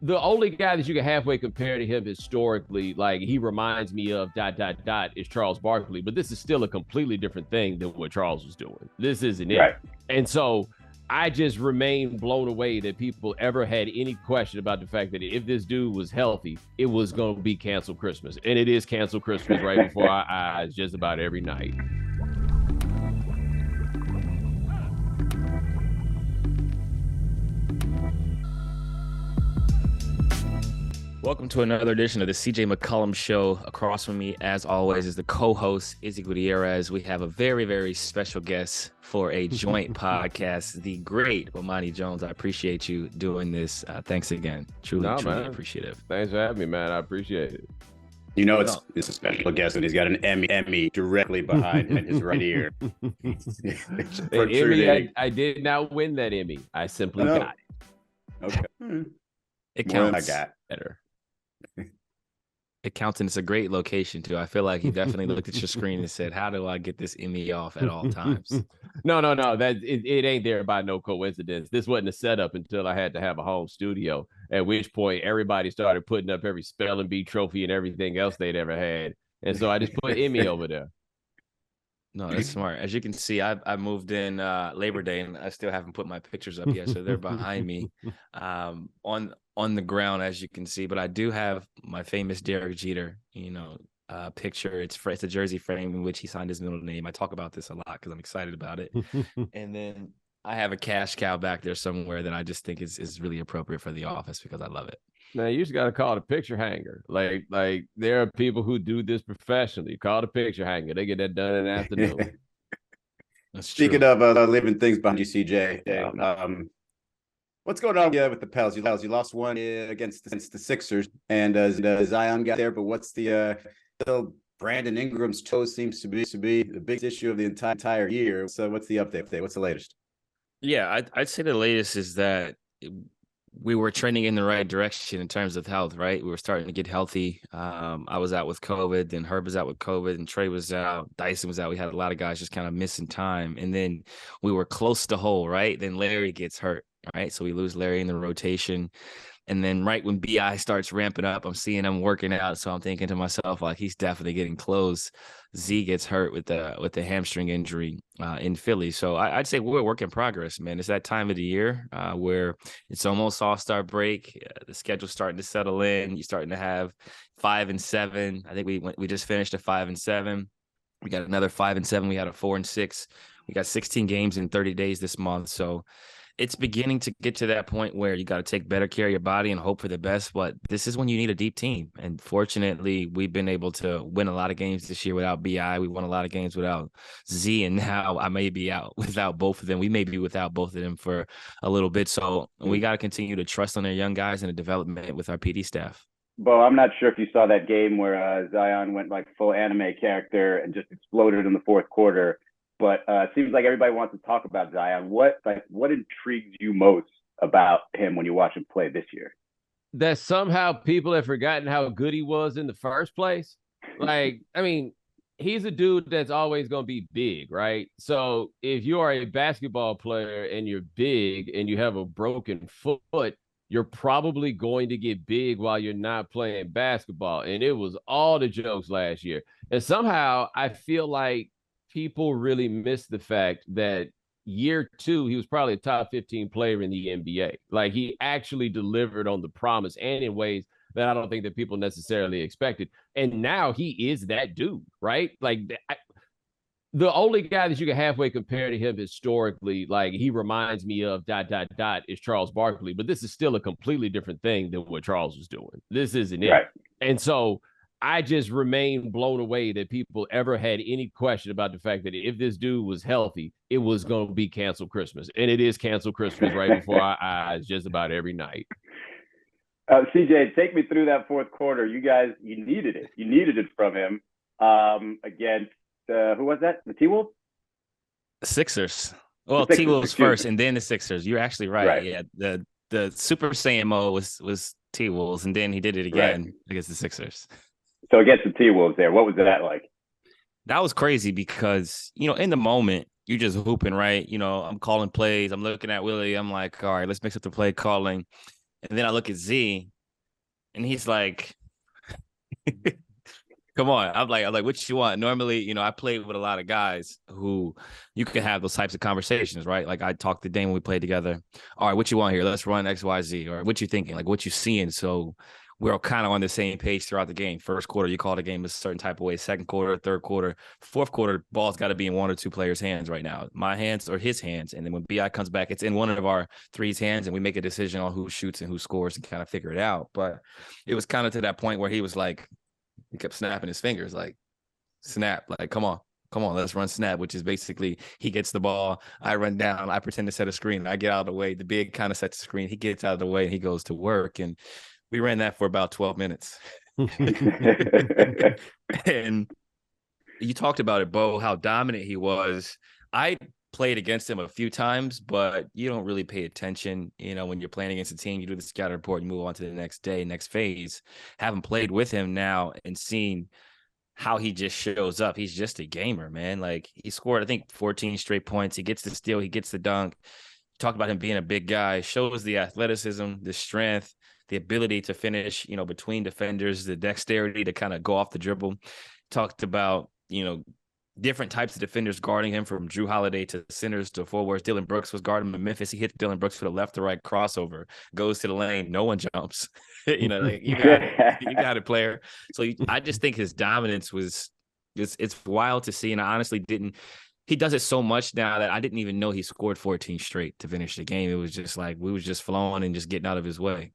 The only guy that you can halfway compare to him historically, like he reminds me of ... is Charles Barkley, but this is still a completely different thing than what Charles was doing. This isn't it. Right. And so I just remain blown away that people ever had any question about the fact that if this dude was healthy, it was going to be canceled Christmas. And it is canceled Christmas right before our eyes just about every night. Welcome to another edition of the CJ McCollum Show. Across from me, as always, is the co-host, Izzy Gutierrez. We have a very, very special guest for a joint podcast, the great Bomani Jones. I appreciate you doing this. Thanks again. Truly appreciative. Thanks for having me, man. I appreciate it. You know, it's a special guest, and he's got an Emmy directly behind him in his right ear. Emmy, I did not win that Emmy. I simply got it. Okay. It counts. I got better. It counts, and it's a great location too. I feel like you definitely looked at your screen and said, "How do I get this Emmy off at all times?" No. That it ain't there by no coincidence. This wasn't a setup until I had to have a home studio. At which point, everybody started putting up every spelling bee trophy and everything else they'd ever had, and so I just put Emmy over there. No, that's smart. As you can see, I moved in Labor Day, and I still haven't put my pictures up yet, so they're behind me on the ground, as you can see. But I do have my famous Derek Jeter, picture. It's a jersey frame in which he signed his middle name. I talk about this a lot because I'm excited about it. And then I have a cash cow back there somewhere that I just think is really appropriate for the office because I love it. Man, you just got to call it a picture hanger. Like there are people who do this professionally. Call it a picture hanger. They get that done in the afternoon. Speaking of living things behind you, CJ, what's going on with the Pels? You lost one against the Sixers, and Zion got there. But what's the still Brandon Ingram's toe seems to be the biggest issue of the entire year. So what's the update? What's the latest? Yeah, I'd say the latest is that we were trending in the right direction in terms of health, right? We were starting to get healthy. I was out with COVID, then Herb was out with COVID, and Trae was out, Dyson was out. We had a lot of guys just kind of missing time. And then we were close to whole, right? Then Larry gets hurt, right? So we lose Larry in the rotation. And then right when BI starts ramping up, I'm seeing him working out. So I'm thinking to myself, like, he's definitely getting close. Z gets hurt with the hamstring injury in Philly. So I'd say we're a work in progress, man. It's that time of the year where it's almost all-star break. The schedule's starting to settle in. You're starting to have 5 and 7. I think we just finished a 5 and 7. We got another 5 and 7. We had a 4 and 6. We got 16 games in 30 days this month. So it's beginning to get to that point where you got to take better care of your body and hope for the best. But this is when you need a deep team. And fortunately, we've been able to win a lot of games this year without BI. We won a lot of games without Z. And now I may be out without both of them. We may be without both of them for a little bit. So we got to continue to trust on our young guys and the development with our PD staff. Bo, I'm not sure if you saw that game where Zion went like full anime character and just exploded in the fourth quarter. But it seems like everybody wants to talk about Zion. What intrigues you most about him when you watch him play this year? That somehow people have forgotten how good he was in the first place. He's a dude that's always going to be big, right? So if you are a basketball player and you're big and you have a broken foot, you're probably going to get big while you're not playing basketball. And it was all the jokes last year. And somehow I feel like people really miss the fact that year 2, he was probably a top 15 player in the NBA. Like, he actually delivered on the promise and in ways that I don't think that people necessarily expected. And now he is that dude, right? Like, the only guy that you can halfway compare to him historically, like he reminds me of ... is Charles Barkley, but this is still a completely different thing than what Charles was doing. This isn't it. Right. And so I just remain blown away that people ever had any question about the fact that if this dude was healthy, it was going to be canceled Christmas. And it is canceled Christmas right before our eyes just about every night. CJ, take me through that fourth quarter. You needed it. You needed it from him against, who was that? The T-Wolves? Sixers. Well, T-Wolves first and then the Sixers. You're actually right. Yeah, the Super Saiyan Mo was T-Wolves, and then he did it again against the Sixers. So against the T-Wolves there, what was that like? That was crazy because, in the moment, you're just hooping, right? I'm calling plays. I'm looking at Willie. I'm like, all right, let's mix up the play calling. And then I look at Z, and he's like, come on. I'm like, what you want? Normally, I played with a lot of guys who you could have those types of conversations, right? Like I talked to Dane when we played together. All right, what you want here? Let's run X, Y, Z. Or what you thinking? Like what you seeing? So we're all kind of on the same page throughout the game. First quarter, you call the game a certain type of way. Second quarter, third quarter, fourth quarter, ball's got to be in one or two players' hands right now. My hands or his hands. And then when BI comes back, it's in one of our three's hands, and we make a decision on who shoots and who scores and kind of figure it out. But it was kind of to that point where he was like, he kept snapping his fingers, like, snap, like, come on, let's run snap, which is basically he gets the ball, I run down, I pretend to set a screen, I get out of the way, the big kind of sets the screen, he gets out of the way, and he goes to work. And we ran that for about 12 minutes. And you talked about it, Bo, how dominant he was. I played against him a few times, but you don't really pay attention. When you're playing against a team, you do the scatter report, you move on to the next day, next phase. Haven't played with him now and seen how he just shows up. He's just a gamer, man. Like he scored, I think, 14 straight points. He gets the steal, he gets the dunk. Talked about him being a big guy, shows the athleticism, the strength, the ability to finish, between defenders, the dexterity to kind of go off the dribble. Talked about, different types of defenders guarding him, from Drew Holiday to centers to forwards. Dylan Brooks was guarding him in Memphis. He hit Dylan Brooks for the left to right crossover, goes to the lane. No one jumps. You got it, player. So I just think his dominance was it's wild to see. And I honestly didn't. He does it so much now that I didn't even know he scored 14 straight to finish the game. It was just like we was just flowing and just getting out of his way.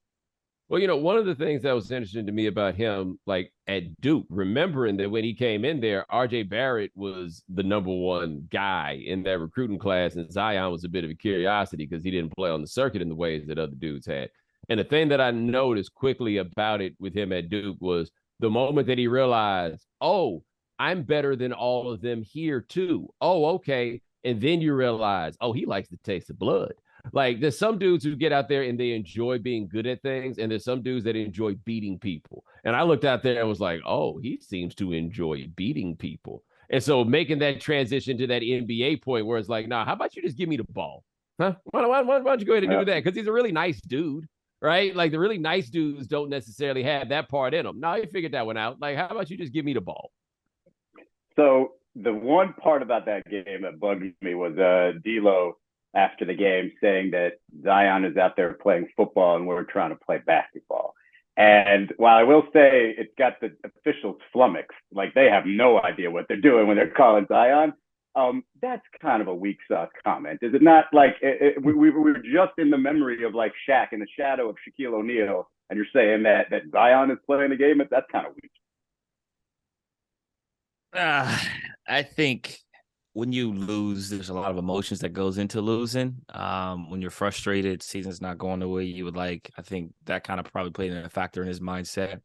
Well, one of the things that was interesting to me about him, like at Duke, remembering that when he came in there, RJ Barrett was the number one guy in that recruiting class, and Zion was a bit of a curiosity because he didn't play on the circuit in the ways that other dudes had. And the thing that I noticed quickly about it with him at Duke was the moment that he realized, oh, I'm better than all of them here too. Oh, okay. And then you realize, oh, he likes the taste of blood. Like there's some dudes who get out there and they enjoy being good at things, and there's some dudes that enjoy beating people. And I looked out there and was like, oh, he seems to enjoy beating people. And so making that transition to that NBA point where it's like, nah, how about you just give me the ball? Huh? Why don't you go ahead and do that? Because he's a really nice dude, right? Like the really nice dudes don't necessarily have that part in them. No, he figured that one out. Like, how about you just give me the ball? So the one part about that game that bugged me was D'Lo after the game saying that Zion is out there playing football and we're trying to play basketball. And while I will say it's got the officials flummoxed, like they have no idea what they're doing when they're calling Zion, that's kind of a weak sauce comment. Is it not? Like we were just in the memory of like Shaq in the shadow of Shaquille O'Neal, and you're saying that Zion is playing the game? That's kind of weak. I think when you lose, there's a lot of emotions that goes into losing. When you're frustrated, season's not going the way you would like. I think that kind of probably played a factor in his mindset.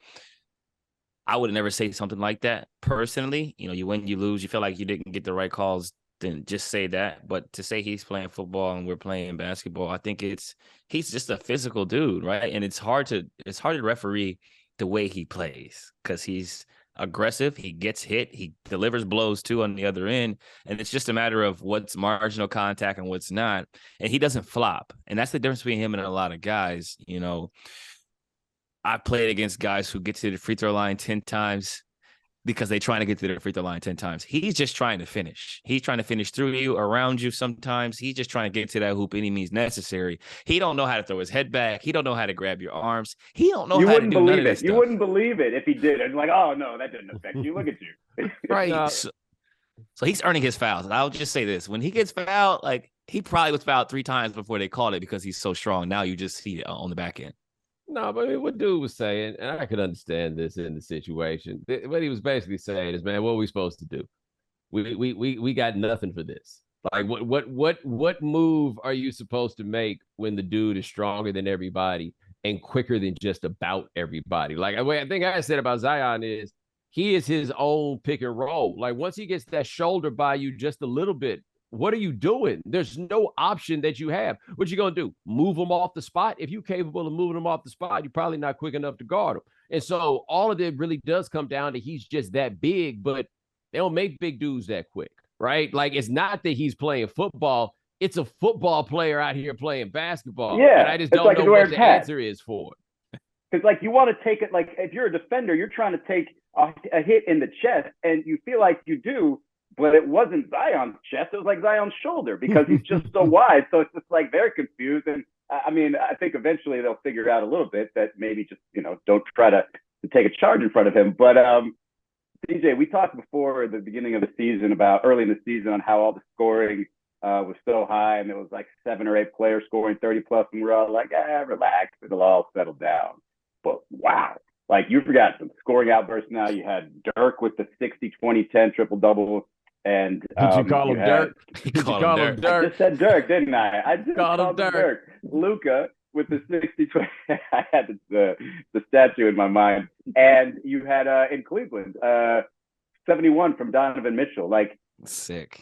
I would never say something like that personally. You win, you lose, you feel like you didn't get the right calls, then just say that. But to say he's playing football and we're playing basketball, I think he's just a physical dude, right? And it's hard to referee the way he plays because he's aggressive, he gets hit, he delivers blows too on the other end, and it's just a matter of what's marginal contact and what's not, and he doesn't flop. And that's the difference between him and a lot of guys. I played against guys who get to the free throw line 10 times because they're trying to get to the free throw line 10 times. He's just trying to finish. He's trying to finish through you, around you sometimes. He's just trying to get to that hoop any means necessary. He don't know how to throw his head back. He don't know how to grab your arms. He don't know how to do none of this stuff. You wouldn't believe it if he did. It's like, oh, no, that didn't affect you. Look at you. Right. No. So he's earning his fouls. And I'll just say this. When he gets fouled, like he probably was fouled 3 times before they called it because he's so strong. Now you just see it on the back end. No, but I mean, what dude was saying, and I could understand this in the situation. What he was basically saying is, man, what are we supposed to do? We got nothing for this. Like, what move are you supposed to make when the dude is stronger than everybody and quicker than just about everybody? Like, I think I said about Zion is he is his own pick and roll. Like, once he gets that shoulder by you just a little bit, what are you doing? There's no option that you have. What you going to do? Move them off the spot? If you're capable of moving them off the spot, you're probably not quick enough to guard them. And so all of it really does come down to he's just that big, but they don't make big dudes that quick, right? Like, it's not that he's playing football. it's a football player out here playing basketball. Yeah, and I just don't know what the answer is for it. Because, like, you want to take it, like, if you're a defender, you're trying to take a hit in the chest, and you feel like you do, but it wasn't Zion's chest. It was like Zion's shoulder because he's just so wide. So it's just like they're confused. And I mean, I think eventually they'll figure out a little bit that maybe just, don't try to take a charge in front of him. But CJ, we talked before at the beginning of the season early in the season on how all the scoring was so high, and it was like 7 or 8 players scoring 30 plus, and we're all like, relax, it'll all settle down. But wow, like, you forgot some scoring outbursts now. You had Dirk with the 60-20-10 triple-double. And did you call him Dirk? Did you call him Dirk? I just said Dirk, didn't I? I just called him Dirk. Luka with the 60-20. I had the statue in my mind. And you had in Cleveland 71 from Donovan Mitchell. Like, sick.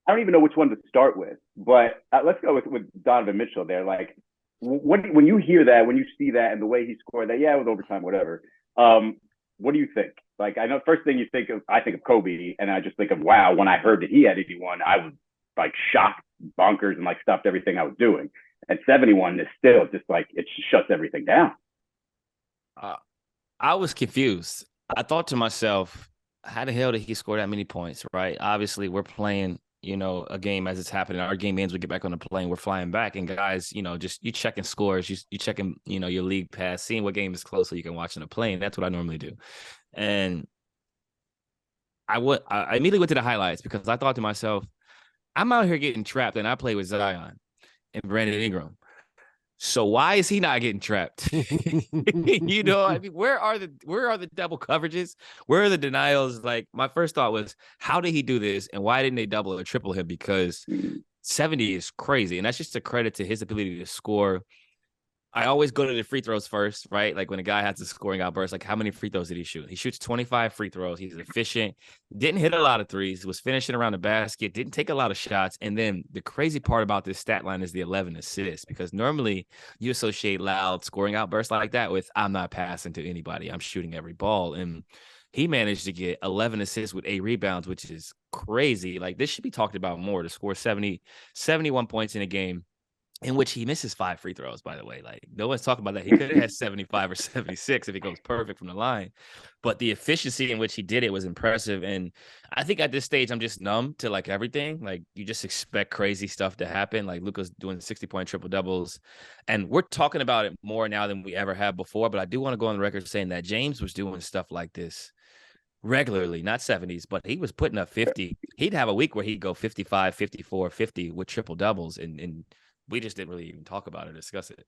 I don't even know which one to start with, but let's go with Donovan Mitchell there. Like, when you hear that, when you see that, and the way he scored that, it was overtime, whatever. What do you think? Like, I know first thing I think of Kobe, and I just think of, wow, when I heard that he had 81, I was like shocked, bonkers, and like stopped everything I was doing. And 71 is still just like, it shuts everything down. I was confused. I thought to myself, how the hell did he score that many points, right? Obviously, we're playing, a game as it's happening. Our game ends, we get back on the plane, we're flying back, and guys, just you checking scores, you checking, your league pass, seeing what game is close so you can watch on the plane. That's what I normally do. And I immediately went to the highlights because I thought to myself, I'm out here getting trapped, and I play with Zion and Brandon Ingram. So why is he not getting trapped? I mean, where are the double coverages? Where are the denials? Like, my first thought was, how did he do this? And why didn't they double or triple him? Because 70 is crazy. And that's just a credit to his ability to score. I always go to the free throws first, right? Like, when a guy has a scoring outburst, like, how many free throws did he shoot? He shoots 25 free throws. He's efficient, didn't hit a lot of threes, was finishing around the basket, didn't take a lot of shots. And then the crazy part about this stat line is the 11 assists, because normally you associate loud scoring outbursts like that with, I'm not passing to anybody, I'm shooting every ball. And he managed to get 11 assists with 8 rebounds, which is crazy. Like, this should be talked about more, to score 71 points in a game in which he misses 5 free throws, by the way. Like, no one's talking about that. He could have had 75 or 76 if he goes perfect from the line. But the efficiency in which he did it was impressive. And I think at this stage, I'm just numb to, like, everything. Like, you just expect crazy stuff to happen. Like, Luka's doing 60-point triple-doubles. And we're talking about it more now than we ever have before. But I do want to go on the record saying that James was doing stuff like this regularly, not 70s, but he was putting up 50. He'd have a week where he'd go 55, 54, 50 with triple-doubles. And we just didn't really even talk about it, discuss it.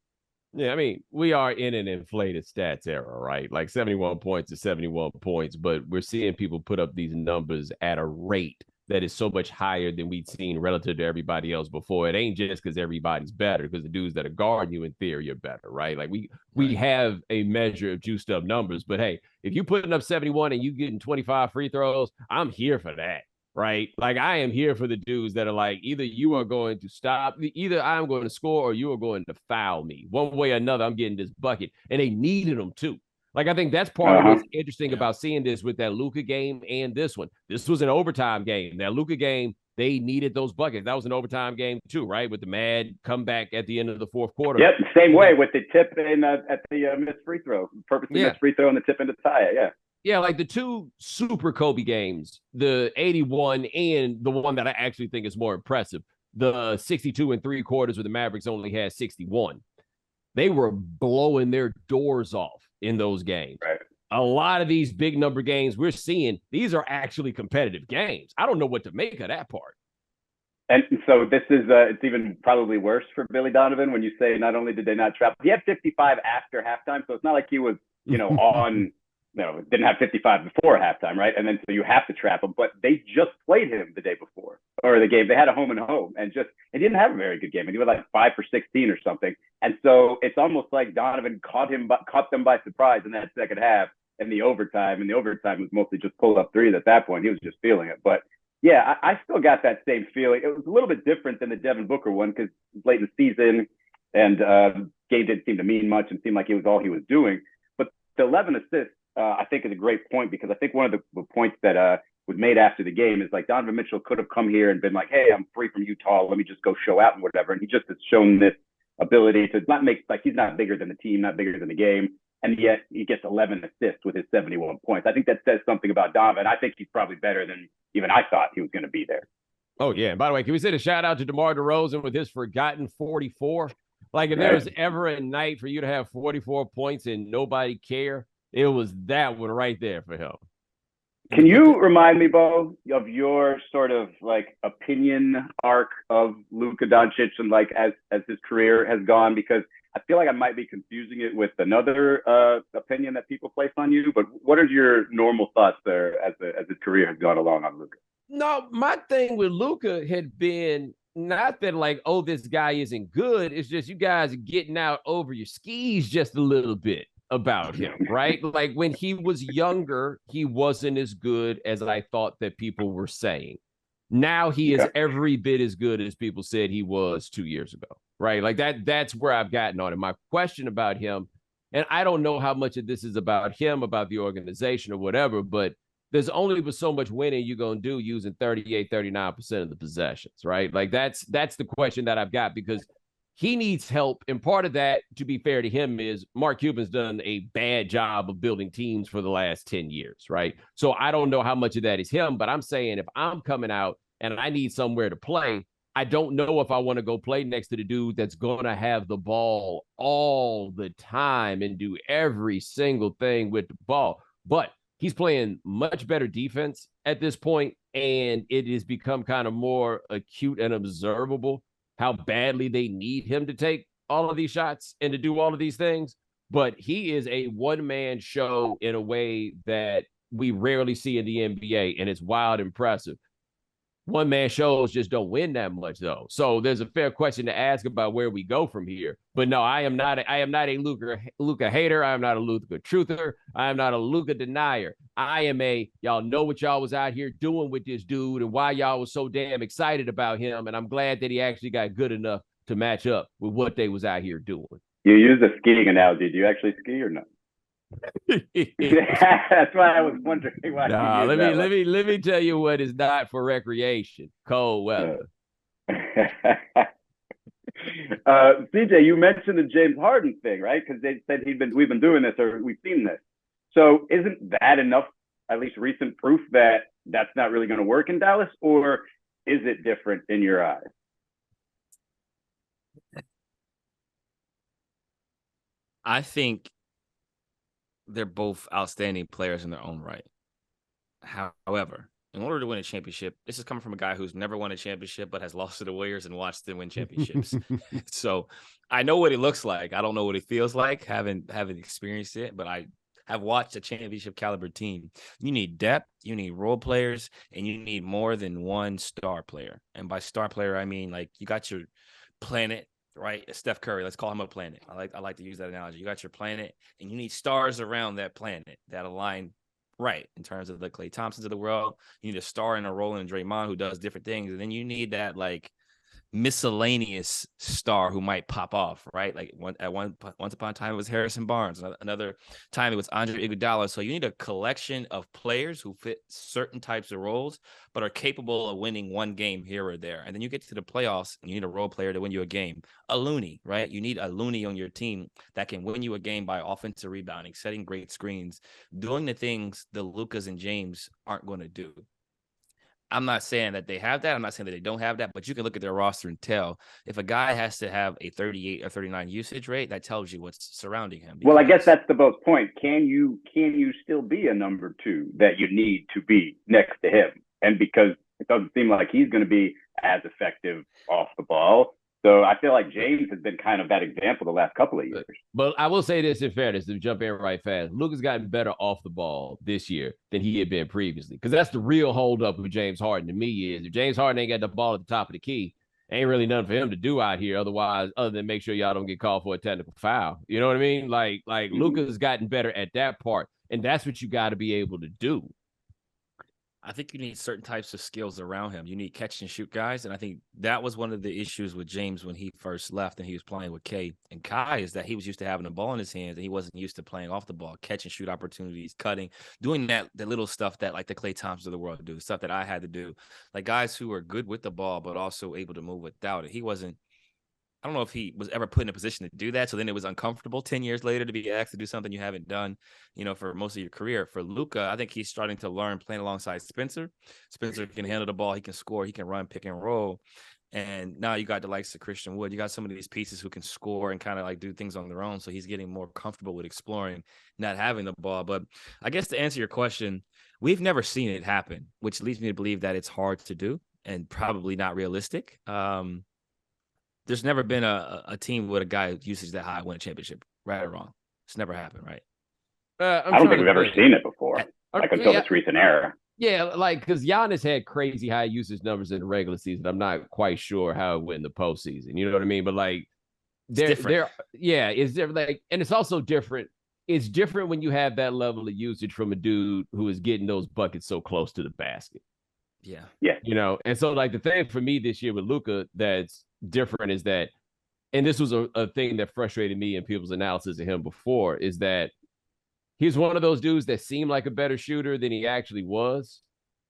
Yeah, I mean, we are in an inflated stats era, right? Like, 71 points is 71 points, but we're seeing people put up these numbers at a rate that is so much higher than we'd seen relative to everybody else before. It ain't just because everybody's better, because the dudes that are guarding you in theory are better, right? Like, we have a measure of juiced up numbers, but hey, if you putting up 71 and you getting 25 free throws, I'm here for that. Right? Like, I am here for the dudes that are like, either you are going to stop, either I'm going to score or you are going to foul me. One way or another, I'm getting this bucket. And they needed them too. Like, I think that's part of what's interesting about seeing this with that Luka game and this one. This was an overtime game. That Luka game, they needed those buckets. That was an overtime game too, right? With the mad comeback at the end of the fourth quarter. Yep, same way with the tip in at the missed free throw. Purposely missed free throw and the tip into tie it, yeah. Yeah, like the two super Kobe games, the 81 and the one that I actually think is more impressive, the 62 3/4 where the Mavericks only had 61. They were blowing their doors off in those games. Right. A lot of these big number games we're seeing, these are actually competitive games. I don't know what to make of that part. And so this is, it's even probably worse for Billy Donovan when you say not only did they not trap, he had 55 after halftime, so it's not like he was, on... didn't have 55 before halftime, right? And then so you have to trap him, but they just played him the day before, or the game. They had a home and home, and he didn't have a very good game. And he was like 5 for 16 or something. And so it's almost like Donovan caught them by surprise in that second half in the overtime. And the overtime was mostly just pull up threes at that point. He was just feeling it. But yeah, I still got that same feeling. It was a little bit different than the Devin Booker one because it was late in the season, and game didn't seem to mean much and seemed like it was all he was doing. But the 11 assists, I think is a great point, because I think one of the points that was made after the game is like Donovan Mitchell could have come here and been like, hey, I'm free from Utah. Let me just go show out and whatever. And he just has shown this ability to not make, like, he's not bigger than the team, not bigger than the game. And yet he gets 11 assists with his 71 points. I think that says something about Donovan. I think he's probably better than even I thought he was going to be there. Oh, yeah. And by the way, can we send a shout out to DeMar DeRozan with his forgotten 44? Like, if there was ever a night for you to have 44 points and nobody care, it was that one right there for him. Can you remind me, Bo, of your sort of like opinion arc of Luka Doncic and like as his career has gone? Because I feel like I might be confusing it with another opinion that people place on you. But what are your normal thoughts there as his career has gone along on Luka? No, my thing with Luka had been not that like, oh, this guy isn't good. It's just you guys are getting out over your skis just a little bit about him, right? Like when he was younger, he wasn't as good as I thought that people were saying. Now he is every bit as good as people said he was 2 years ago, right? Like that's where I've gotten on it. My question about him, and I don't know how much of this is about him, about the organization or whatever, but there's only so much winning you're going to do using 38, 39% of the possessions, right? Like that's the question that I've got, because he needs help. And part of that, to be fair to him, is Mark Cuban's done a bad job of building teams for the last 10 years, right? So I don't know how much of that is him, but I'm saying if I'm coming out and I need somewhere to play, I don't know if I want to go play next to the dude that's going to have the ball all the time and do every single thing with the ball. But he's playing much better defense at this point, and it has become kind of more acute and observable how badly they need him to take all of these shots and to do all of these things. But he is a one-man show in a way that we rarely see in the NBA, and it's wild impressive. One-man shows just don't win that much, though. So there's a fair question to ask about where we go from here. But no, I am not a Luka hater. I am not a Luka truther. I am not a Luka denier. I am y'all know what y'all was out here doing with this dude and why y'all was so damn excited about him. And I'm glad that he actually got good enough to match up with what they was out here doing. You used a skiing analogy. Do you actually ski or not? That's why I was wondering why. Nah, let me tell you what is not for recreation: cold weather. CJ, you mentioned the James Harden thing, right? Because they said we've been doing this, or we've seen this. So isn't that enough, at least recent proof that that's not really going to work in Dallas, or is it different in your eyes? I think they're both outstanding players in their own right. However, in order to win a championship, this is coming from a guy who's never won a championship but has lost to the Warriors and watched them win championships. So I know what it looks like. I don't know what it feels like. Haven't experienced it, but I have watched a championship caliber team. You need depth, you need role players, and you need more than one star player. And by star player, I mean like you got your planet, right? Steph Curry, let's call him a planet. I like to use that analogy. You got your planet, and you need stars around that planet that align right in terms of the Klay Thompsons of the world. You need a star in a role in Draymond who does different things, and then you need that like miscellaneous star who might pop off, right? Like once upon a time it was Harrison Barnes, another time it was Andre Iguodala. So you need a collection of players who fit certain types of roles but are capable of winning one game here or there. And then you get to the playoffs and you need a role player to win you a game. A Looney, right? You need a Looney on your team that can win you a game by offensive rebounding, setting great screens, doing the things the Lukas and James aren't going to do. I'm not saying that they have that. I'm not saying that they don't have that, but you can look at their roster and tell if a guy has to have a 38 or 39 usage rate, that tells you what's surrounding him. Well, I guess that's the both point. Can you still be a number two that you need to be next to him? And because it doesn't seem like he's going to be as effective off the ball. So I feel like James has been kind of that example the last couple of years. But I will say this in fairness, to jump in right fast. Luka's gotten better off the ball this year than he had been previously. Because that's the real holdup with James Harden to me is if James Harden ain't got the ball at the top of the key, ain't really nothing for him to do out here other than make sure y'all don't get called for a technical foul. You know what I mean? Like Luka's gotten better at that part. And that's what you got to be able to do. I think you need certain types of skills around him. You need catch and shoot guys. And I think that was one of the issues with James when he first left and he was playing with K and Kai, is that he was used to having the ball in his hands and he wasn't used to playing off the ball, catch and shoot opportunities, cutting, doing that little stuff that like the Klay Thompsons of the world do, stuff that I had to do. Like guys who are good with the ball, but also able to move without it. I don't know if he was ever put in a position to do that. So then it was uncomfortable 10 years later to be asked to do something you haven't done, for most of your career. For Luka, I think he's starting to learn playing alongside Spencer. Spencer can handle the ball. He can score. He can run, pick and roll. And now you got the likes of Christian Wood. You got some of these pieces who can score and kind of like do things on their own. So he's getting more comfortable with exploring, not having the ball. But I guess to answer your question, we've never seen it happen, which leads me to believe that it's hard to do and probably not realistic. There's never been a team with a guy whose usage that high win a championship, right or wrong. It's never happened, right? I don't think we've ever seen it before, until this recent era. Yeah, like because Giannis had crazy high usage numbers in the regular season. I'm not quite sure how it went in the postseason. You know what I mean? But like, it's different, like, and it's also different. It's different when you have that level of usage from a dude who is getting those buckets so close to the basket. Yeah. And so like the thing for me this year with Luka that's different is that, and this was a thing that frustrated me in people's analysis of him before, is that he's one of those dudes that seemed like a better shooter than he actually was.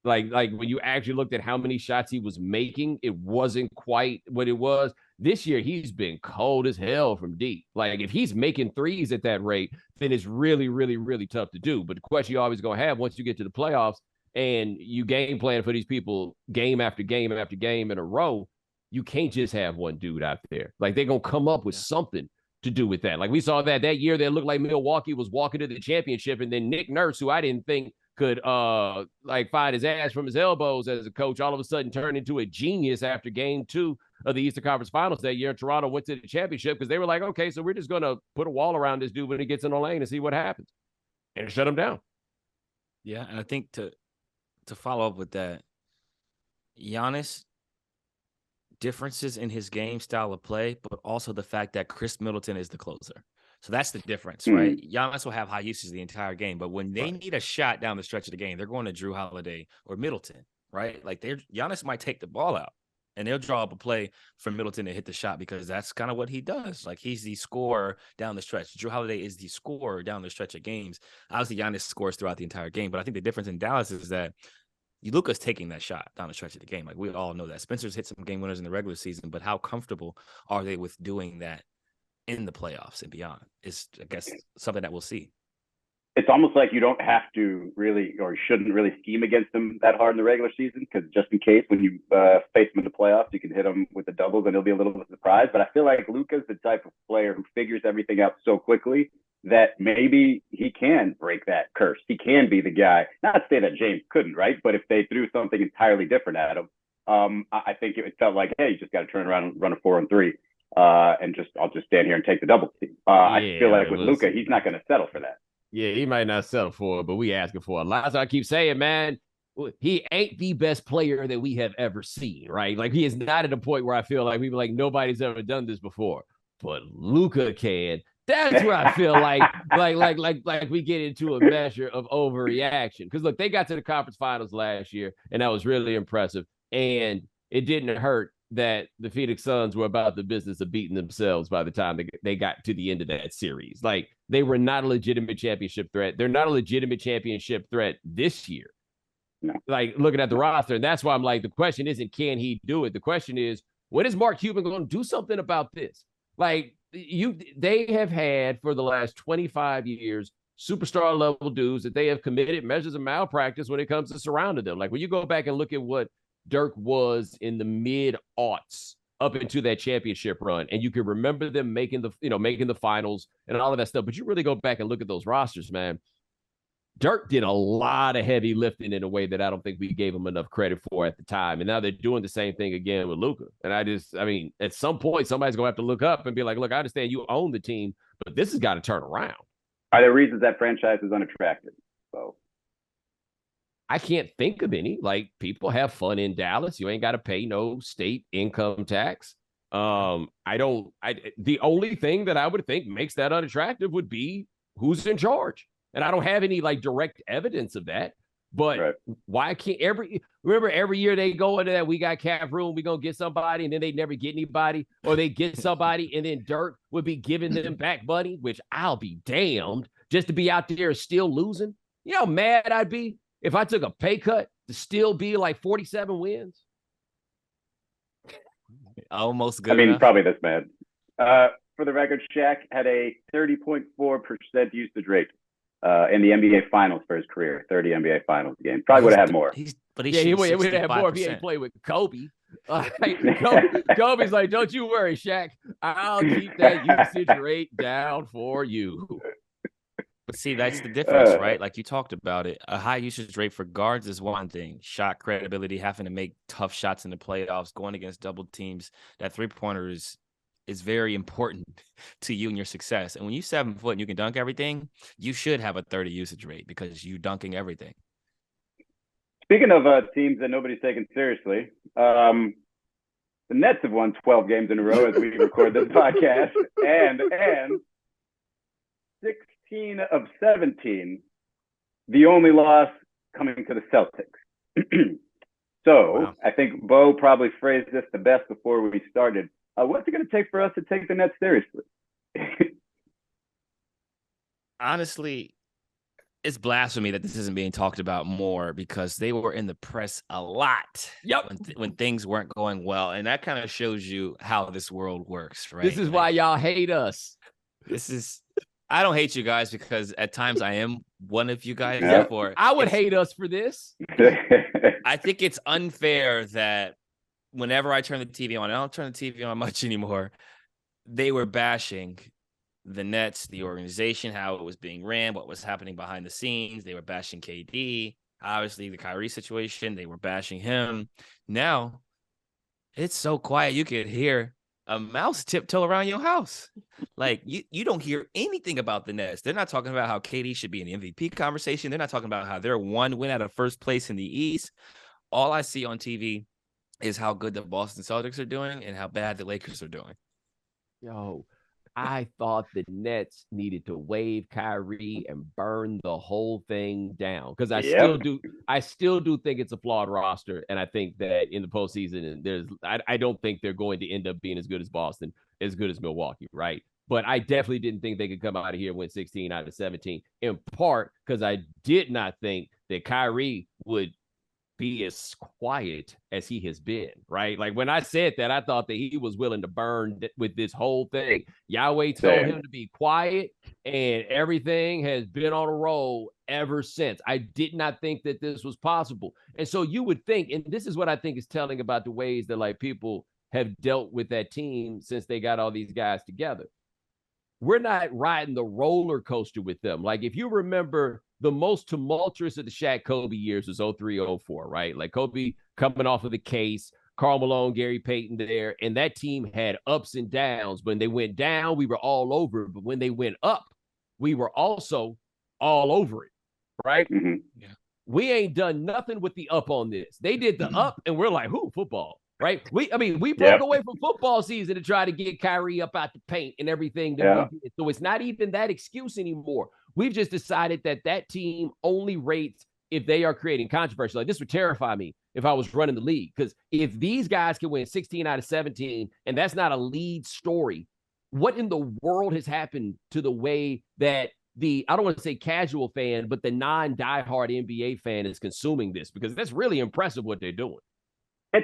Like when you actually looked at how many shots he was making, it wasn't quite what it was. This year, he's been cold as hell from deep. Like if he's making threes at that rate, then it's really, really, really tough to do. But the question you're always going to have once you get to the playoffs and you game plan for these people game after game after game in a row, you can't just have one dude out there. Like they're going to come up with something to do with that. Like we saw that year that looked like Milwaukee was walking to the championship, and then Nick Nurse, who I didn't think could find his ass from his elbows as a coach, all of a sudden turned into a genius after game 2 of the Eastern Conference Finals that year. Toronto went to the championship because they were like, okay, so we're just going to put a wall around this dude when he gets in the lane and see what happens. And shut him down. Yeah, and I think to follow up with that, Giannis, differences in his game style of play, but also the fact that Chris Middleton is the closer. So that's the difference, right? Giannis will have high usage the entire game, but when they need a shot down the stretch of the game, they're going to Drew Holiday or Middleton, right? Like Giannis might take the ball out and they'll draw up a play for Middleton to hit the shot because that's kind of what he does. Like he's the scorer down the stretch. Drew Holiday is the scorer down the stretch of games. Obviously, Giannis scores throughout the entire game, but I think the difference in Dallas is that Luka's taking that shot down the stretch of the game. Like we all know that. Spencer's hit some game winners in the regular season, but how comfortable are they with doing that in the playoffs and beyond is, I guess, something that we'll see. It's almost like you don't have to really, or shouldn't really scheme against them that hard in the regular season, because just in case when you face them in the playoffs, you can hit them with the doubles and he'll be a little bit surprised. But I feel like Luka's the type of player who figures everything out so quickly that maybe he can break that curse. He can be the guy. Not to say that James couldn't, right? But if they threw something entirely different at him, I think it felt like, hey, you just got to turn around and run a 4-on-3, and I'll just stand here and take the double team. I feel like with Luka, he's not going to settle for that. Yeah, he might not settle for it, but we asking for a lot. So I keep saying, man, he ain't the best player that we have ever seen, right? Like he is not at a point where I feel like we like nobody's ever done this before, but Luka can. That's where I feel like we get into a measure of overreaction. Because look, they got to the conference finals last year, and that was really impressive. And it didn't hurt that the Phoenix Suns were about the business of beating themselves by the time they got to the end of that series. Like they were not a legitimate championship threat. They're not a legitimate championship threat this year. No. Like looking at the roster, and that's why I'm like, the question isn't can he do it? The question is, when is Mark Cuban going to do something about this? Like they have had for the last 25 years superstar level dudes that they have committed measures of malpractice when it comes to surrounding them. Like when you go back and look at what Dirk was in the mid-aughts up into that championship run, and you can remember them making the finals and all of that stuff. But you really go back and look at those rosters, man. Dirk did a lot of heavy lifting in a way that I don't think we gave him enough credit for at the time. And now they're doing the same thing again with Luka. And I mean, at some point, somebody's going to have to look up and be like, look, I understand you own the team, but this has got to turn around. Are there reasons that franchise is unattractive? So I can't think of any. Like people have fun in Dallas. You ain't got to pay no state income tax. The only thing that I would think makes that unattractive would be who's in charge. And I don't have any like direct evidence of that. But why can't every year they go into that we got cap room, we gonna get somebody, and then they never get anybody, or they get somebody and then Dirk would be giving them back money, which I'll be damned just to be out there still losing. You know how mad I'd be if I took a pay cut to still be like 47 wins. Almost good. I mean, enough. Probably this mad. For the record, Shaq had a 30.4% usage rate in the NBA Finals for his career. 30 NBA Finals games. Probably would have had more. He would have more if he ain't played with Kobe. Kobe's like, don't you worry, Shaq. I'll keep that usage rate down for you. But see, that's the difference, right? Like you talked about it. A high usage rate for guards is one thing. Shot credibility, having to make tough shots in the playoffs, going against double teams. That three-pointer is very important to you and your success. And when you're 7 foot and you can dunk everything, you should have a 30 usage rate because you dunking everything. Speaking of teams that nobody's taking seriously, the Nets have won 12 games in a row as we record this podcast, and 16 of 17, the only loss coming to the Celtics. Wow. I think Bo probably phrased this the best before we started. What's it going to take for us to take the Nets seriously? Honestly, it's blasphemy that this isn't being talked about more because they were in the press a lot. Yep. When things weren't going well. And that kind of shows you how this world works, right? This is why y'all hate us. I don't hate you guys because at times I am one of you guys. I would hate us for this. I think it's unfair that whenever I turn the TV on, I don't turn the TV on much anymore. They were bashing the Nets, the organization, how it was being ran, what was happening behind the scenes. They were bashing KD. Obviously, the Kyrie situation, they were bashing him. Now, it's so quiet you could hear a mouse tiptoe around your house. Like, you don't hear anything about the Nets. They're not talking about how KD should be in the MVP conversation. They're not talking about how they're one win out of first place in the East. All I see on TV is how good the Boston Celtics are doing and how bad the Lakers are doing. Yo, I thought the Nets needed to waive Kyrie and burn the whole thing down because I still do think it's a flawed roster, and I think that in the postseason, I don't think they're going to end up being as good as Boston, as good as Milwaukee, right? But I definitely didn't think they could come out of here and win 16 out of 17, in part because I did not think that Kyrie would be as quiet as he has been, right? Like when I said that, I thought that he was willing to burn with this whole thing. Yahweh told him to be quiet, and everything has been on a roll ever since. I did not think that this was possible. And so you would think, and this is what I think is telling about the ways that like people have dealt with that team since they got all these guys together. We're not riding the roller coaster with them. Like if you remember, the most tumultuous of the Shaq Kobe years was 03-04, right? Like Kobe coming off of the case, Karl Malone, Gary Payton there, and that team had ups and downs. When they went down, we were all over it. But when they went up, we were also all over it, right? Mm-hmm. Yeah. We ain't done nothing with the up on this. They did the up, and we're like, who, football, right? We broke away from football season to try to get Kyrie up out the paint and everything that we did. So it's not even that excuse anymore. We've just decided that team only rates if they are creating controversy. Like this would terrify me if I was running the league, because if these guys can win 16 out of 17 and that's not a lead story, what in the world has happened to the way that I don't want to say casual fan, but the non-diehard NBA fan is consuming this? Because that's really impressive what they're doing. I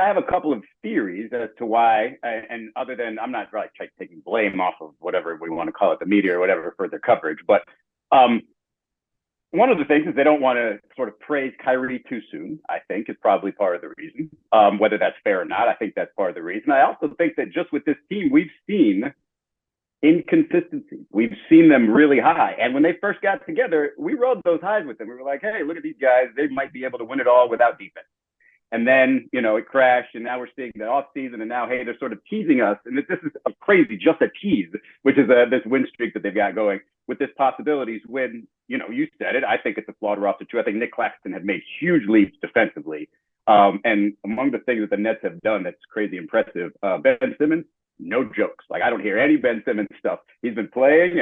have a couple of theories as to why, and other than I'm not really taking blame off of whatever we want to call it, the media or whatever, for their coverage. But one of the things is they don't want to sort of praise Kyrie too soon, I think is probably part of the reason. Whether that's fair or not, I think that's part of the reason. I also think that just with this team, we've seen inconsistency. We've seen them really high. And when they first got together, we rode those highs with them. We were like, hey, look at these guys. They might be able to win it all without defense. And then, it crashed, and now we're seeing the off season, and now, hey, they're sort of teasing us. And this is crazy, just a tease, which is this win streak that they've got going with this possibilities when, you said it, I think it's a flawed roster too. I think Nick Claxton had made huge leaps defensively. And among the things that the Nets have done that's crazy impressive, Ben Simmons, no jokes. Like, I don't hear any Ben Simmons stuff. He's been playing,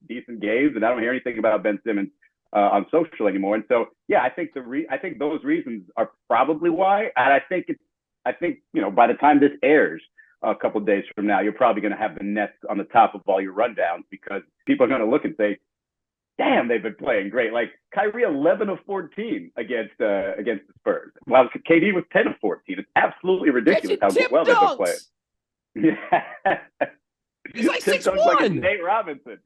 decent games, and I don't hear anything about Ben Simmons on social anymore. And so, yeah, I think I think those reasons are probably why. And I think by the time this airs a couple of days from now, you're probably going to have the Nets on the top of all your rundowns because people are going to look and say, damn, they've been playing great. Like Kyrie, 11 of 14 against the Spurs. While KD was 10 of 14. It's absolutely ridiculous how well they've been playing. Yeah. He's like 6'1". Like Nate Robinson.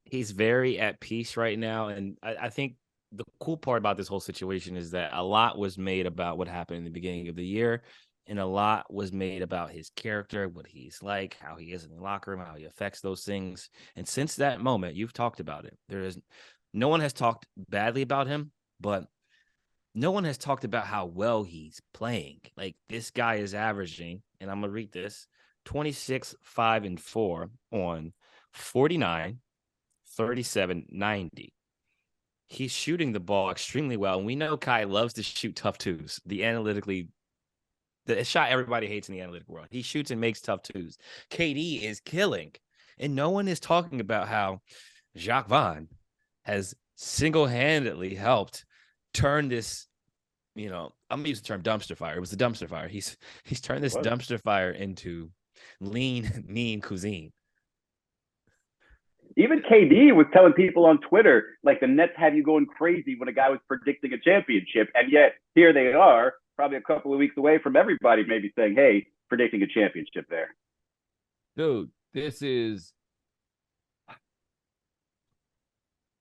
He's very at peace right now. And I think the cool part about this whole situation is that a lot was made about what happened in the beginning of the year. And a lot was made about his character, what he's like, how he is in the locker room, how he affects those things. And since that moment, you've talked about it. No one has talked badly about him, but no one has talked about how well he's playing. Like this guy is averaging, and I'm going to read this, 26, 5, and 4 on 49, 37, 90. He's shooting the ball extremely well. And we know Kai loves to shoot tough twos, the shot everybody hates in the analytic world. He shoots and makes tough twos. KD is killing. And no one is talking about how Jacques Vaughn has single-handedly helped turn this, I'm going to use the term dumpster fire. It was the dumpster fire. He's turned this dumpster fire into lean, mean cuisine. Even KD was telling people on Twitter, like the Nets have you going crazy when a guy was predicting a championship. And yet here they are, probably a couple of weeks away from everybody maybe saying, hey, predicting a championship there. Dude,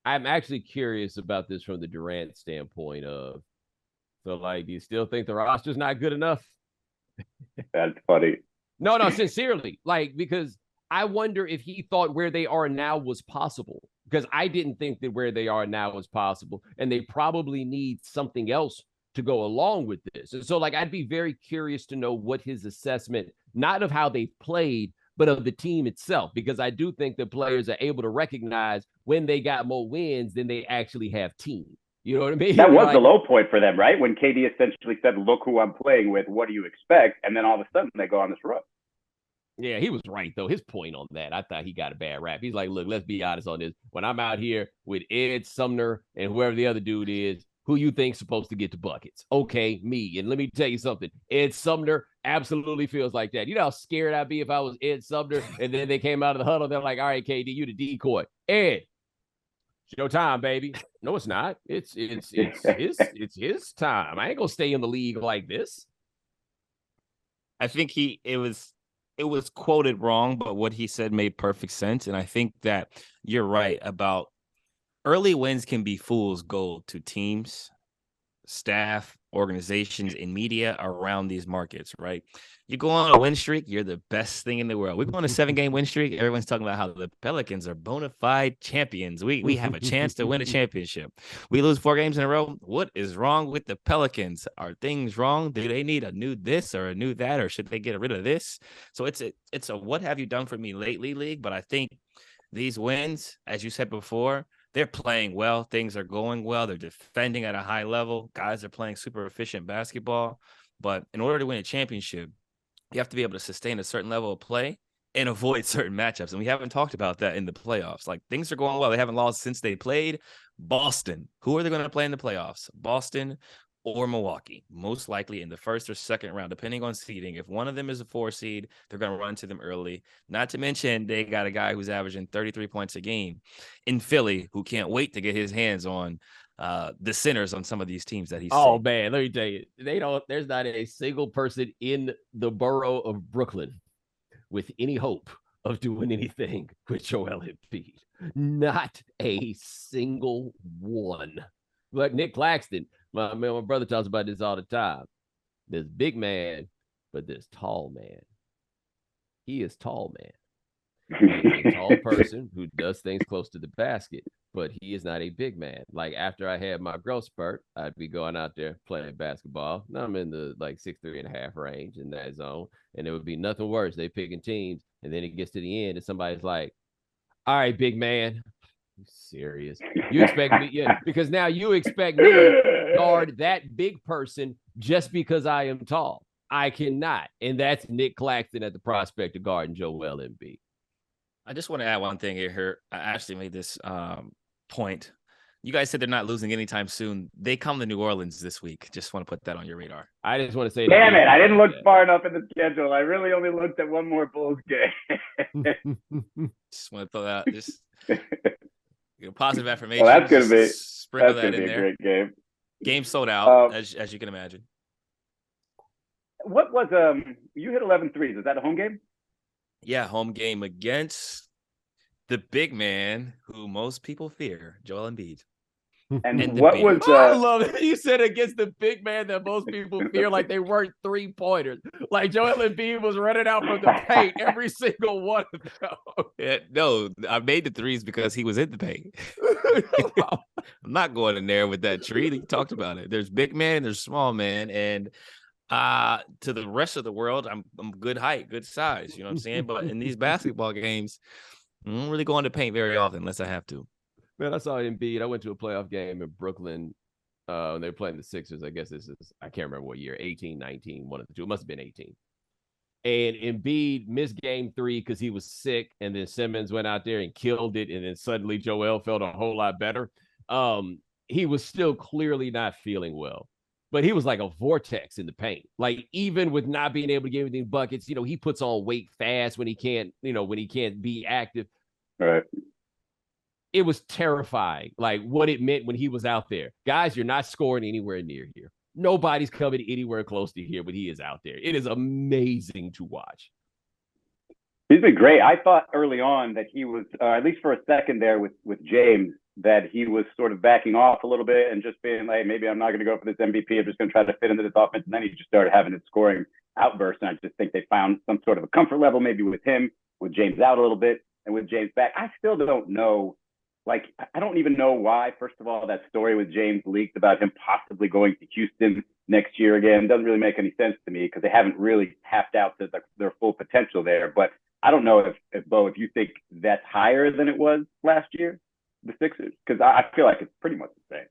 I'm actually curious about this from the Durant standpoint of, so like, do you still think the roster's not good enough? That's funny. No, sincerely. Like, because I wonder if he thought where they are now was possible. Because I didn't think that where they are now was possible. And they probably need something else to go along with this. And so, like, I'd be very curious to know what his assessment, not of how they've played, but of the team itself, because I do think that players are able to recognize when they got more wins than they actually have team. You know what I mean? That was the low point for them, right? When KD essentially said, look who I'm playing with, what do you expect? And then all of a sudden they go on this run. Yeah, he was right, though. His point on that, I thought he got a bad rap. He's like, look, let's be honest on this. When I'm out here with Ed Sumner and whoever the other dude is, who you think's supposed to get the buckets? Okay, me. And let me tell you something. Ed Sumner absolutely feels like that. You know how scared I'd be if I was Ed Sumner and then they came out of the huddle. They're like, all right, KD, you the decoy. Ed, it's your time, baby. No, it's not. It's his time. I ain't gonna stay in the league like this. I think it was quoted wrong, but what he said made perfect sense. And I think that you're right about early wins can be fool's gold to teams, staff, organizations, and media around these markets, right? You go on a win streak, you're the best thing in the world. We go on a 7-game win streak. Everyone's talking about how the Pelicans are bona fide champions. We have a chance to win a championship. We lose 4 games in a row. What is wrong with the Pelicans? Are things wrong? Do they need a new this or a new that, or should they get rid of this? So it's a what have you done for me lately league. But I think these wins, as you said before, they're playing well. Things are going well. They're defending at a high level. Guys are playing super efficient basketball. But in order to win a championship, you have to be able to sustain a certain level of play and avoid certain matchups. And we haven't talked about that in the playoffs. Like, things are going well. They haven't lost since they played Boston. Who are they going to play in the playoffs? Boston or Milwaukee, most likely in the first or second round, depending on seeding. If one of them is a 4 seed, they're going to run to them early. Not to mention they got a guy who's averaging 33 points a game in Philly who can't wait to get his hands on the centers on some of these teams that he's seen. Man, let me tell you, there's not a single person in the borough of Brooklyn with any hope of doing anything with Joel Embiid. Not a single one. But Nick Claxton, my brother talks about this all the time. There's big man, but there's tall man. He is tall man. He's a tall person who does things close to the basket, but he is not a big man. Like, after I had my growth spurt, I'd be going out there playing basketball. Now I'm in the 6'3.5" range in that zone, and it would be nothing worse. They picking teams, and then it gets to the end, and somebody's like, all right, big man. You serious? You expect me? Yeah, because now you expect me to guard that big person just because I am tall. I cannot. And that's Nick Claxton at the prospect of guarding Joel Embiid. I just want to add one thing here. I actually made this point You guys said they're not losing anytime soon. They come to New Orleans this week. Just want to put that on your radar. I just want to say, damn it, I didn't look far enough in the schedule. I really only looked at one more Bulls game. Just want to throw that. Just positive affirmation. Well, that's gonna be sprinkle that's that gonna in be a there. great game. Game sold out, as you can imagine. What was you hit 11 threes? Was that a home game? Yeah, home game against the big man who most people fear, Joel Embiid. And what was I love it. You said against the big man that most people fear like they weren't 3-pointers. Like Joel Embiid was running out from the paint every single one of them. Yeah, no, I made the threes because he was in the paint. I'm not going in there with that tree. You talked about it. There's big man and there's small man. And to the rest of the world, I'm good height, good size. You know what I'm saying? But in these basketball games, I don't really go into paint very often unless I have to. Man, I saw Embiid. I went to a playoff game in Brooklyn. When they were playing the Sixers. I guess this is, I can't remember what year, 18, 19, one of the two. It must have been 18. And Embiid missed game 3 because he was sick. And then Simmons went out there and killed it. And then suddenly Joel felt a whole lot better. He was still clearly not feeling well. But he was like a vortex in the paint. Like, even with not being able to get anything buckets, he puts on weight fast when he can't be active. All right. It was terrifying, like what it meant when he was out there. Guys, you're not scoring anywhere near here. Nobody's coming anywhere close to here, but he is out there. It is amazing to watch. He's been great. I thought early on that he was, at least for a second there with James, that he was sort of backing off a little bit and just being like, maybe I'm not going to go for this MVP. I'm just going to try to fit into this offense. And then he just started having his scoring outbursts. And I just think they found some sort of a comfort level, maybe with him, with James out a little bit, and with James back. I still don't know. Like, I don't even know why, first of all, that story with James leaked about him possibly going to Houston next year again. Doesn't really make any sense to me because they haven't really tapped out their full potential there. But I don't know if Bo, if you think that's higher than it was last year, the Sixers, because I feel like it's pretty much the same.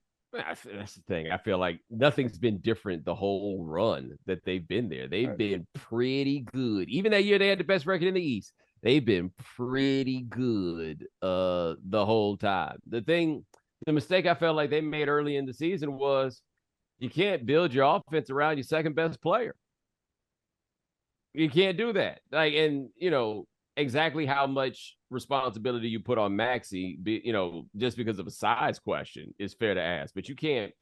That's the thing. I feel like nothing's been different the whole run that they've been there. They've been pretty good. Even that year they had the best record in the East. They've been pretty good the whole time. The mistake I felt like they made early in the season was you can't build your offense around your second best player. You can't do that. Like, and exactly how much responsibility you put on Maxey, just because of a size question is fair to ask. But you can't.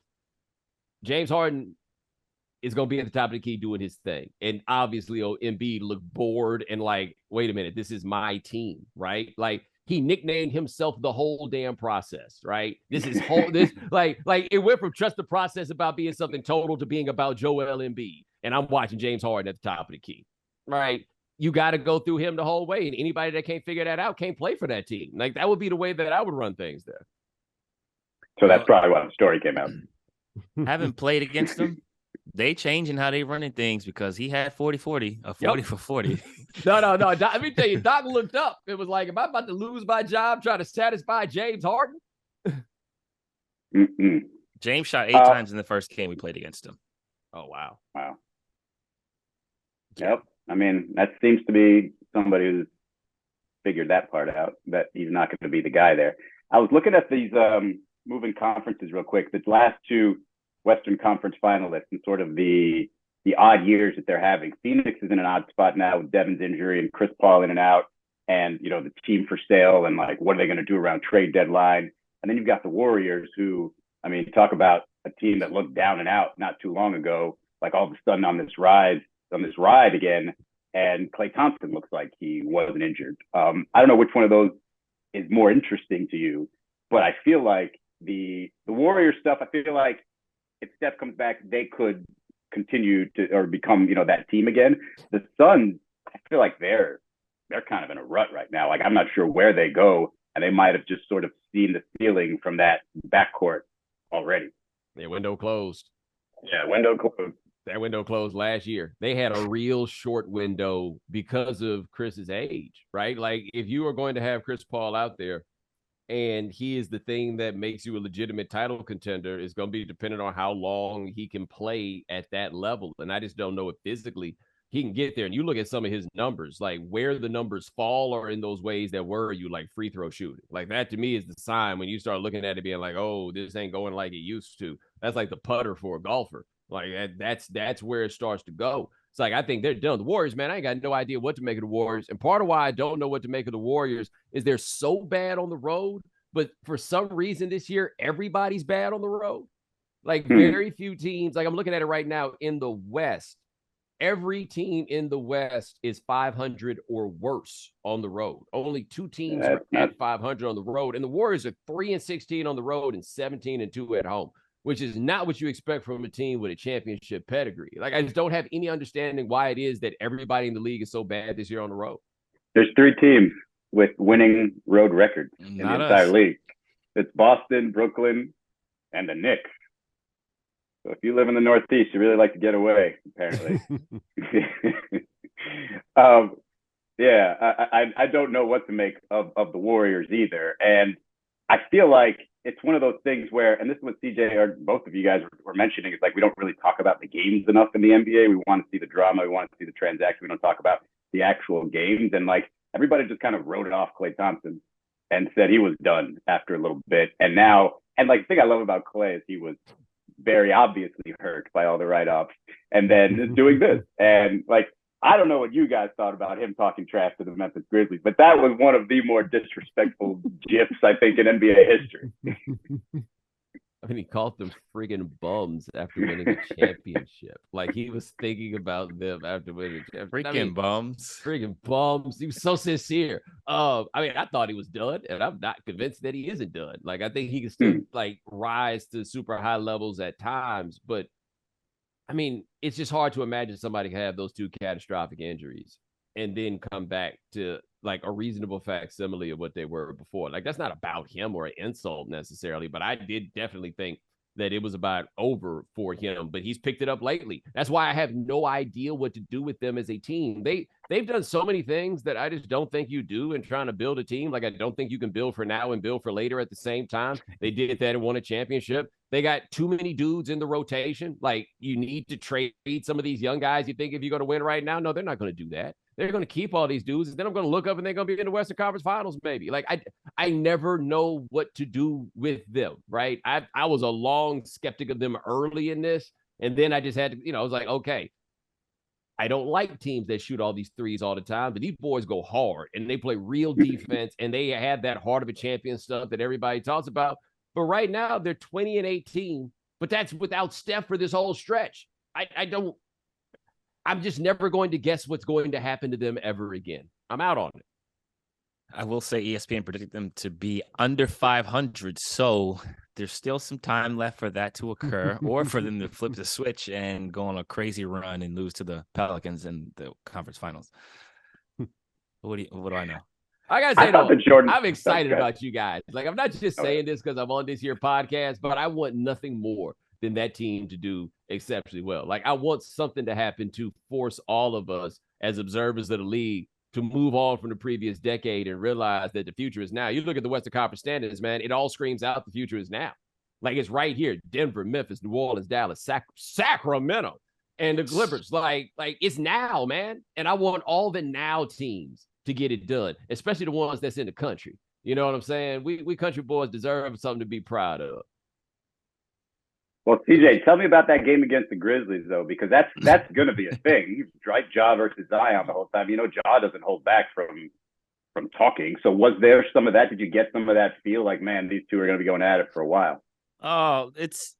James Harden is going to be at the top of the key doing his thing. And obviously, Embiid looked bored and like, wait a minute, this is my team, right? Like, he nicknamed himself the whole damn process, right? This it went from trust the process about being something total to being about Joel Embiid. And I'm watching James Harden at the top of the key, right? You got to go through him the whole way. And anybody that can't figure that out can't play for that team. Like, that would be the way that I would run things there. So that's probably why the story came out. Haven't played against them. They changing how they running things because he had 40-40, a 40 for 40. No. Let me tell you, Doc looked up. It was like, am I about to lose my job trying to satisfy James Harden? James shot 8 times in the first game we played against him. Oh, wow. Yep. I mean, that seems to be somebody who's figured that part out, that he's not going to be the guy there. I was looking at these moving conferences real quick. The last 2 Western Conference finalists and sort of the odd years that they're having. Phoenix is in an odd spot now with Devin's injury and Chris Paul in and out, and the team for sale and like what are they going to do around trade deadline? And then you've got the Warriors, who, I mean, talk about a team that looked down and out not too long ago, like all of a sudden on this ride again. And Klay Thompson looks like he wasn't injured. I don't know which one of those is more interesting to you, but I feel like the Warriors stuff, I feel like if Steph comes back, they could continue to or become, that team again. The Suns, I feel like they're kind of in a rut right now. Like, I'm not sure where they go, and they might have just sort of seen the ceiling from that backcourt already. Their window closed. Yeah, window closed. That window closed last year. They had a real short window because of Chris's age, right? Like, if you are going to have Chris Paul out there, and he is the thing that makes you a legitimate title contender, is going to be dependent on how long he can play at that level. And I just don't know if physically he can get there. And you look at some of his numbers, like where the numbers fall are in those ways that worry you, like free throw shooting. Like that to me is the sign when you start looking at it being like, oh, this ain't going like it used to. That's like the putter for a golfer. Like that's where it starts to go. It's like, I think they're done. The Warriors, man, I ain't got no idea what to make of the Warriors. And part of why I don't know what to make of the Warriors is they're so bad on the road. But for some reason this year, everybody's bad on the road. Like very few teams. Like I'm looking at it right now in the West. Every team in the West is 500 or worse on the road. Only 2 teams are at 500 on the road. And the Warriors are 3-16 on the road and 17-2 at home, which is not what you expect from a team with a championship pedigree. Like, I just don't have any understanding why it is that everybody in the league is so bad this year on the road. There's 3 teams with winning road records in the entire league. It's Boston, Brooklyn, and the Knicks. So if you live in the Northeast, you really like to get away, apparently. I don't know what to make of the Warriors either. And I feel like it's one of those things where, and this is what CJ or both of you guys were mentioning, it's like we don't really talk about the games enough in the NBA. We want to see the drama. We want to see the transaction. We don't talk about the actual games. And like everybody just kind of wrote it off Klay Thompson and said he was done after a little bit. And now, and like the thing I love about Klay is he was very obviously hurt by all the write-offs and then is doing this. And like, I don't know what you guys thought about him talking trash to the Memphis Grizzlies, but that was one of the more disrespectful gifs, I think, in NBA history. I mean, he called them friggin' bums after winning a championship. Like, he was thinking about them after winning a championship. Bums. Friggin' bums. He was so sincere. I mean, I thought he was done, and I'm not convinced that he isn't done. Like, I think he can still, like, rise to super high levels at times. But, I mean, it's just hard to imagine somebody can have those 2 catastrophic injuries and then come back to like a reasonable facsimile of what they were before. Like, that's not about him or an insult necessarily, but I did definitely think that it was about over for him, but he's picked it up lately. That's why I have no idea what to do with them as a team. They've done so many things that I just don't think you do in trying to build a team. Like, I don't think you can build for now and build for later at the same time. They did that and won a championship. They got too many dudes in the rotation. Like, you need to trade some of these young guys. You think if you're going to win right now? No, they're not going to do that. They're going to keep all these dudes. And then I'm going to look up and they're going to be in the Western Conference Finals, maybe. Like, I never know what to do with them, right? I was a long skeptic of them early in this. And then I just had to, I was like, okay, I don't like teams that shoot all these threes all the time, but these boys go hard and they play real defense and they have that heart of a champion stuff that everybody talks about. But right now they're 20-18, but that's without Steph for this whole stretch. I'm just never going to guess what's going to happen to them ever again. I'm out on it. I will say ESPN predicted them to be under 500, so there's still some time left for that to occur, or for them to flip the switch and go on a crazy run and lose to the Pelicans in the conference finals. What do I know? I gotta say, though, I'm excited about you guys. Like, I'm not just saying this because I'm on this here podcast, but I want nothing more than that team to do exceptionally well. Like, I want something to happen to force all of us as observers of the league to move on from the previous decade and realize that the future is now. You look at the Western Conference standings, man, it all screams out the future is now. Like, it's right here. Denver, Memphis, New Orleans, Dallas, Sacramento, and the Clippers. Like it's now, man. And I want all the now teams to get it done, especially the ones that's in the country. You know what I'm saying? We country boys deserve something to be proud of. Well, CJ, tell me about that game against the Grizzlies, though, because that's going to be a thing. Right, Ja versus Zion the whole time. Ja doesn't hold back from talking. So was there some of that? Did you get some of that feel like, man, these two are going to be going at it for a while? Oh, it's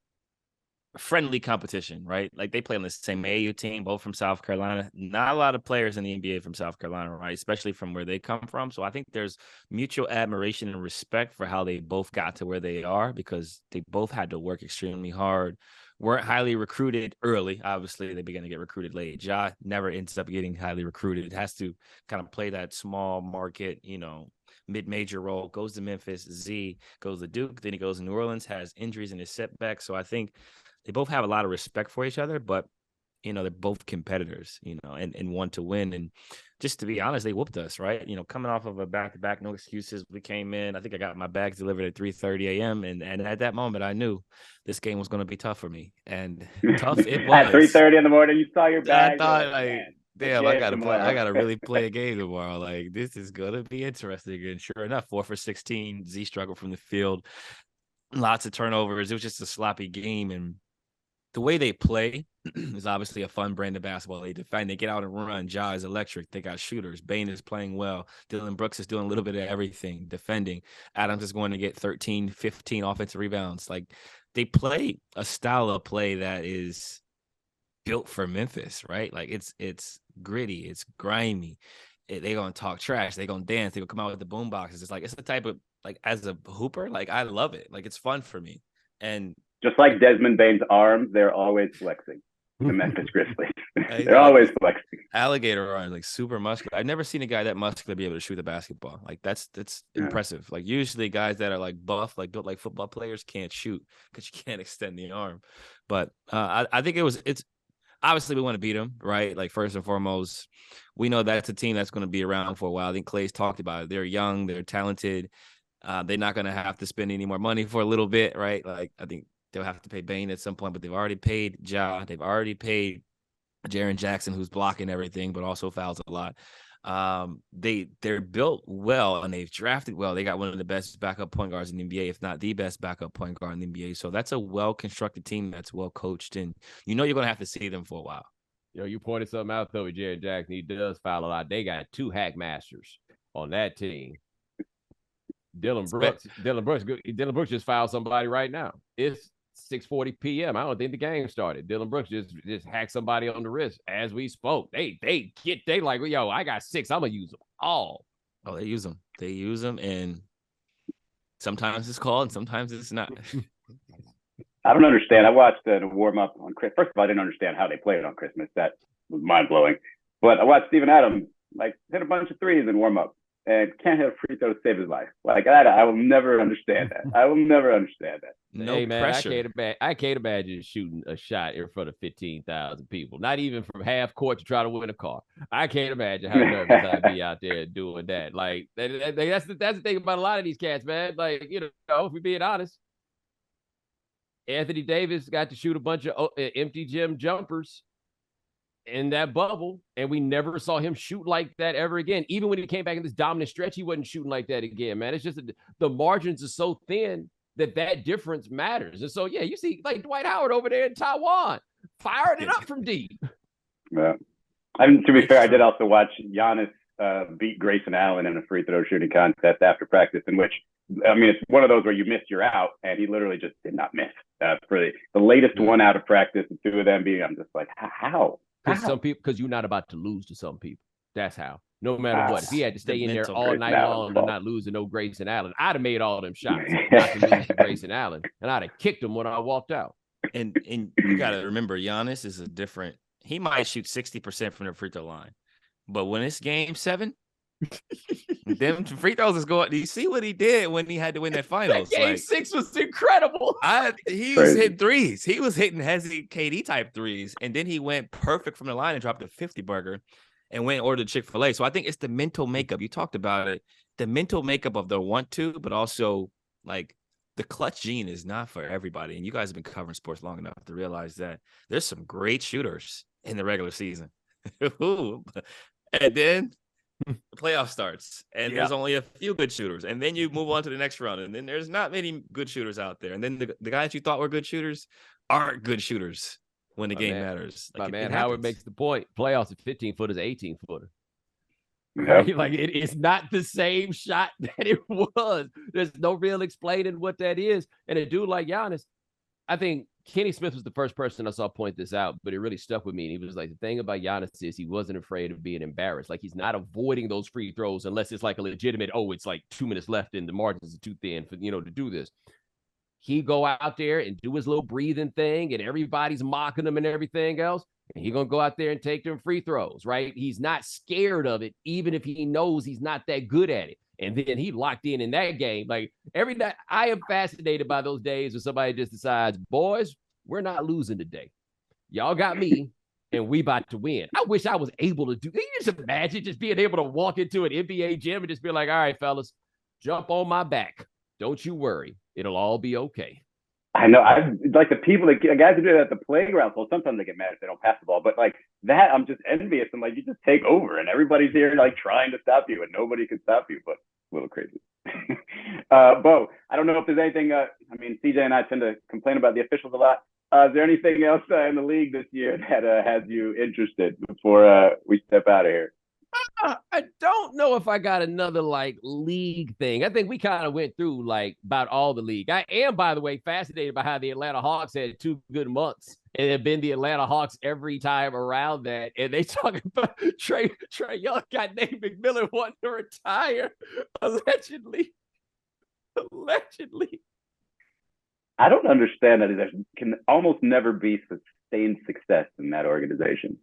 friendly competition, right? Like, they play on the same AAU team, both from South Carolina. Not a lot of players in the NBA from South Carolina, right? Especially from where they come from. So I think there's mutual admiration and respect for how they both got to where they are, because they both had to work extremely hard, weren't highly recruited early. Obviously, they began to get recruited late. Ja never ends up getting highly recruited. Has to kind of play that small market, mid-major role, goes to Memphis. Z goes to Duke, then he goes to New Orleans, has injuries in his setback. So I think they both have a lot of respect for each other, but, they're both competitors, and want to win. And just to be honest, they whooped us, right? Coming off of a back-to-back, no excuses. We came in, I think I got my bags delivered at 3:30 a.m. And at that moment, I knew this game was going to be tough for me. And tough it was. At 3:30 in the morning, you saw your bag. I thought, damn, I gotta play. I gotta really play a game tomorrow. Like, this is gonna be interesting. And sure enough, 4 for 16. Z struggled from the field. Lots of turnovers. It was just a sloppy game. And the way they play is obviously a fun brand of basketball. They defend, they get out and run. Ja is electric. They got shooters. Bane is playing well. Dillon Brooks is doing a little bit of everything, defending. Adams is going to get 13, 15 offensive rebounds. Like, they play a style of play that is built for Memphis, right? Like, it's gritty, it's grimy. They gonna talk trash. They gonna dance. They gonna come out with the boom boxes. It's like, it's the type of, like, as a hooper, like, I love it. Like, it's fun for me. And just like Desmond Bane's arms, they're always flexing. The Memphis Grizzlies, they're always flexing. Alligator arms, like, super muscular. I've never seen a guy that muscular be able to shoot the basketball. Like, that's impressive. Like, usually guys that are like buff, like built like football players, can't shoot because you can't extend the arm. But I think it's obviously we want to beat them, right? Like, first and foremost, we know that's a team that's going to be around for a while. I think Clay's talked about it. They're young, they're talented. They're not going to have to spend any more money for a little bit, right? Like, I think they'll have to pay Bane at some point, but they've already paid Ja. They've already paid Jaren Jackson, who's blocking everything, but also fouls a lot. They're built well, and they've drafted well. They got one of the best backup point guards in the NBA, if not the best backup point guard in the NBA. So that's a well-constructed team that's well-coached, and you know you're going to have to see them for a while. You know, you pointed something out, though, with Jaren Jackson. He does foul a lot. They got 2 hack masters on that team. Dillon Brooks just fouled somebody right now. It's 6:40 p.m. I don't think the game started. Dillon Brooks just hacked somebody on the wrist as we spoke. They like, yo, I got 6. I'm gonna use them all. Oh, they use them, and sometimes it's called and sometimes it's not. I don't understand. I watched the warm up on Christmas. First of all, I didn't understand how they played on Christmas. That was mind blowing. But I watched Steven Adams like hit a bunch of threes in warm up and can't hit a free throw to save his life. Like, I will never understand that. No hey, man, pressure. I can't imagine shooting a shot in front of 15,000 people, not even from half court to try to win a car. I can't imagine how nervous I'd be out there doing that. Like, that's the thing about a lot of these cats, man. Like, you know, if we're being honest, Anthony Davis got to shoot a bunch of empty gym jumpers in that bubble, and we never saw him shoot like that ever again. Even when he came back in this dominant stretch, he wasn't shooting like that again, man. It's just the margins are so thin that difference matters. And so, yeah, you see like Dwight Howard over there in Taiwan firing it up from deep. Yeah. I mean, to be fair, I did also watch Giannis beat Grayson Allen in a free throw shooting contest after practice, in which, I mean, it's one of those where you missed your out, and he literally just did not miss. For the latest one out of practice, the 2 of them being, I'm just like, how? Because you're not about to lose to some people. That's how. No matter what. If he had to stay in there all night long and not lose to no Grayson Allen, I'd have made all them shots not to lose to Grayson Allen, and I'd have kicked him when I walked out. And you got to remember, Giannis is a different. He might shoot 60% from the free throw line, but when it's game 7, them free throws is going. Do you see what he did when he had to win that finals? Game 6 was incredible. He was hitting threes. He was hitting Hezzy KD type threes, and then he went perfect from the line and dropped a 50 burger and went and ordered Chick-fil-A. So I think it's the mental makeup. You talked about it. The mental makeup of the want to, but also like the clutch gene is not for everybody. And you guys have been covering sports long enough to realize that there's some great shooters in the regular season. And then the playoff starts, and there's only a few good shooters, and then you move on to the next round, and then there's not many good shooters out there, and then the guys you thought were good shooters aren't good shooters when the game matters. Like, my man Howard makes the point. Playoffs at 15-footer, 18-footer. Yep. Right? Like, it's not the same shot that it was. There's no real explaining what that is. And a dude like Giannis, I think Kenny Smith was the first person I saw point this out, but it really stuck with me. And he was like, the thing about Giannis is he wasn't afraid of being embarrassed. Like, he's not avoiding those free throws unless it's like a legitimate, it's like 2 minutes left and the margins are too thin for, to do this. He go out there and do his little breathing thing, and everybody's mocking him and everything else. And he going to go out there and take them free throws, right? He's not scared of it, even if he knows he's not that good at it. And then he locked in that game. Like, every day, I am fascinated by those days when somebody just decides, boys, we're not losing today. Y'all got me, and we about to win. I wish I was able to do. Can you just imagine just being able to walk into an NBA gym and just be like, all right, fellas, jump on my back. Don't you worry. It'll all be okay. I know. I like the people that guys who do that at the playground. So sometimes they get mad if they don't pass the ball, but like that, I'm just envious. I'm like, you just take over, and everybody's here like trying to stop you, and nobody can stop you. But a little crazy. Bo, I don't know if there's anything. I mean, CJ and I tend to complain about the officials a lot. Is there anything else in the league this year that has you interested before we step out of here? I don't know if I got another like league thing. I think we kind of went through like about all the league. I am, by the way, fascinated by how the Atlanta Hawks had 2 good months and have been the Atlanta Hawks every time around that. And they talking about Trae Young got named McMillan wanting to retire allegedly. I don't understand that there can almost never be sustained success in that organization.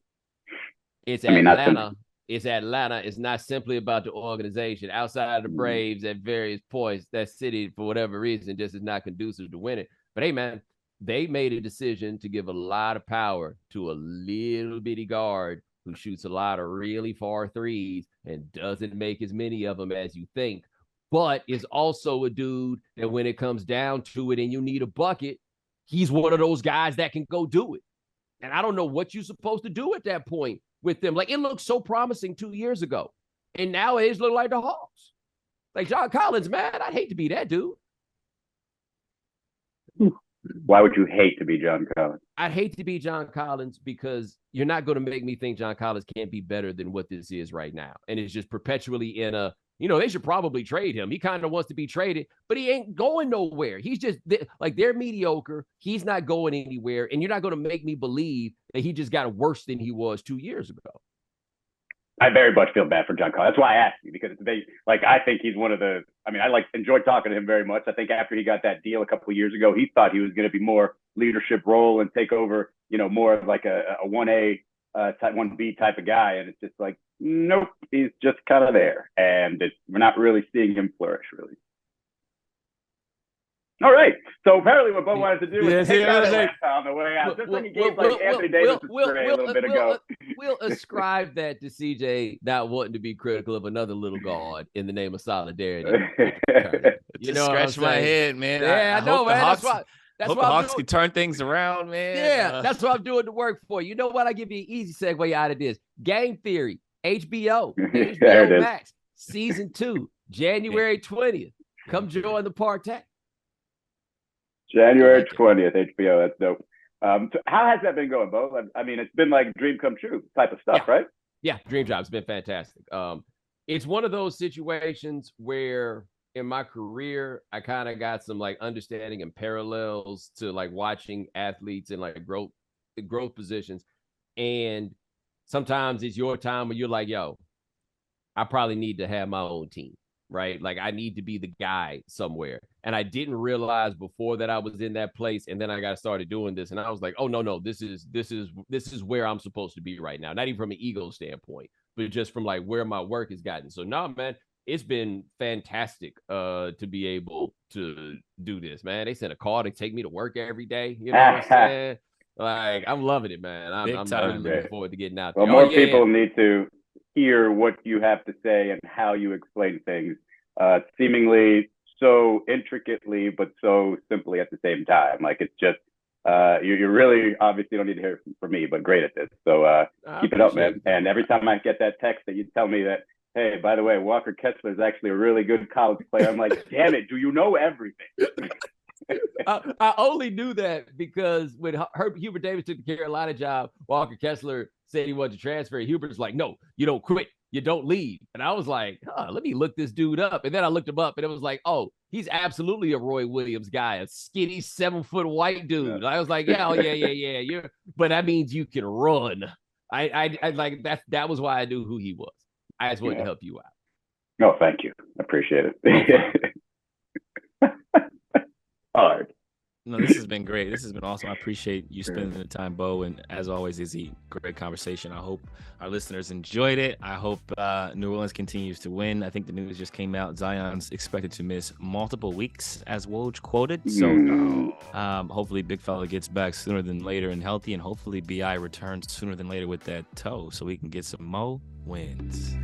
It's Atlanta. It's Atlanta. It's not simply about the organization. Outside of the Braves at various points, that city, for whatever reason, just is not conducive to winning. But hey, man, they made a decision to give a lot of power to a little bitty guard who shoots a lot of really far threes and doesn't make as many of them as you think, but is also a dude that when it comes down to it and you need a bucket, he's one of those guys that can go do it. And I don't know what you're supposed to do at that point with them. Like, it looked so promising 2 years ago, and now it look like the Hawks. Like John Collins, man, I'd hate to be that dude. Why would you hate to be John Collins? I'd hate to be John Collins because you're not going to make me think John Collins can't be better than what this is right now. And it's just perpetually in a, they should probably trade him. He kind of wants to be traded, but he ain't going nowhere. He's just like, they're mediocre. He's not going anywhere. And you're not going to make me believe that he just got worse than he was 2 years ago. I very much feel bad for John Collins. That's why I asked you, because I think he's one of the, I enjoyed talking to him very much. I think after he got that deal a couple of years ago, he thought he was going to be more leadership role and take over, more of like a 1A type 1B type of guy. And it's just like, nope, he's just kind of there. And we're not really seeing him flourish, really. All right. So apparently what Bo wanted to do was take out Atlanta on the way out. Just like he gave Anthony Davis a little bit ago. We'll ascribe that to CJ not wanting to be critical of another little god in the name of solidarity. Just scratch my head, man. Yeah, I know, man. That's why the Hawks can turn things around, man. Yeah, that's what I'm doing the work for. You know what? I give you an easy segue out of this. Game Theory, HBO Max, Season 2, January 20th. Come join the party. January 20th, HBO. That's dope. So how has that been going, Bo? It's been like dream come true type of stuff, right? Yeah, dream job. It's been fantastic. It's one of those situations where in my career, I kind of got some like understanding and parallels to like watching athletes in like growth positions. And sometimes it's your time where you're like, yo, I probably need to have my own team, right? Like I need to be the guy somewhere. And I didn't realize before that I was in that place. And then I got started doing this. And I was like, oh, no, this is where I'm supposed to be right now. Not even from an ego standpoint, but just from like where my work has gotten. So no, man, it's been fantastic to be able to do this, man. They sent a car to take me to work every day. You know what I'm saying? Like, I'm loving it, man. I'm really looking forward to getting out there. Well, more people need to hear what you have to say and how you explain things, seemingly so intricately, but so simply at the same time. Like, it's just, you really obviously don't need to hear from me, but great at this. So keep it up, man. And every time I get that text that you tell me that, hey, by the way, Walker Kessler is actually a really good college player, I'm like, damn it, do you know everything? I only knew that because when Hubert Davis took the Carolina job, Walker Kessler said he wanted to transfer. Hubert's like, no, you don't quit. You don't leave. And I was like, let me look this dude up. And then I looked him up and it was like, oh, he's absolutely a Roy Williams guy, a skinny 7-foot white dude. Yeah. I was like, yeah. But that means you can run. I like that was why I knew who he was. I just wanted to help you out. No, thank you. I appreciate it. All right. No, this has been great. This has been awesome. I appreciate you spending the time, Bo. And as always, Izzy, great conversation. I hope our listeners enjoyed it. I hope New Orleans continues to win. I think the news just came out. Zion's expected to miss multiple weeks, as Woj quoted. So hopefully Big Fella gets back sooner than later and healthy. And hopefully B.I. returns sooner than later with that toe so we can get some more wins.